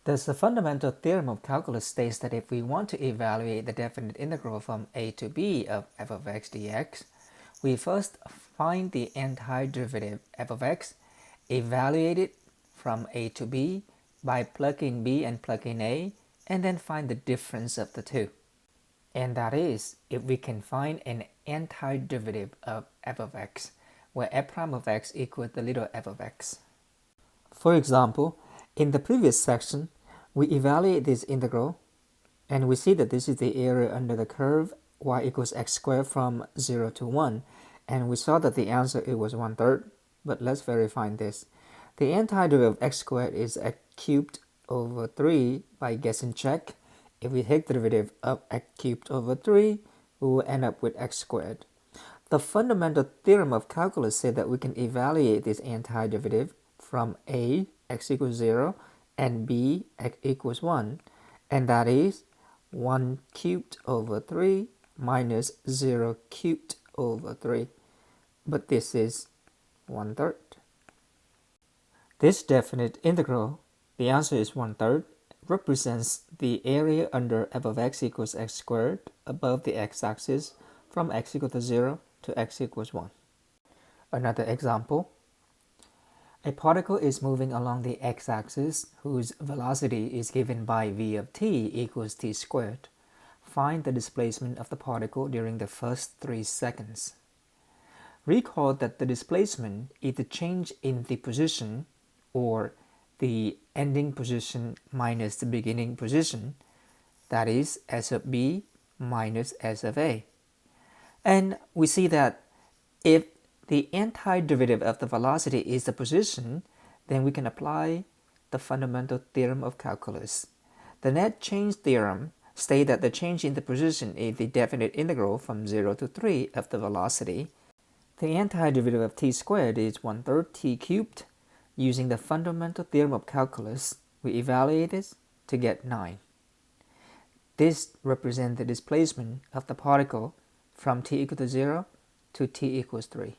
Thus, the fundamental theorem of calculus states that if we want to evaluate the definite integral from a to b of f of x dx, we first find the antiderivative f of x, evaluate it from a to b by plugging b and plugging a, and then find the difference of the two. And that is, if we can find an antiderivative of f of x, where f prime of x equals the little f of x. For example, in the previous section, we evaluate this integral, and we see that this is the area under the curve y equals x squared from 0 to 1, and we saw that the answer it was 1/3, but let's verify this. The antiderivative of x squared is x cubed over 3 by guessing check. If we take the derivative of x cubed over 3, we will end up with x squared. The fundamental theorem of calculus said that we can evaluate this antiderivative from a, x equals 0, and b, x equals 1, and that is 1 cubed over 3 minus 0 cubed over 3. But this is 1/3. This definite integral, the answer is 1/3, represents the area under f of x equals x squared above the x-axis from x equal to 0 to x equals 1. Another example. A particle is moving along the x-axis whose velocity is given by v of t equals t squared. Find the displacement of the particle during the first 3 seconds. Recall that the displacement is the change in the position, or the ending position minus the beginning position, that is s of b minus s of a. And we see that if the antiderivative of the velocity is the position, then we can apply the fundamental theorem of calculus. The net change theorem states that the change in the position is the definite integral from 0 to 3 of the velocity. The antiderivative of t squared is 1/3 t cubed. Using the fundamental theorem of calculus, we evaluate this to get 9. This represents the displacement of the particle from t equal to 0 to t equals 3.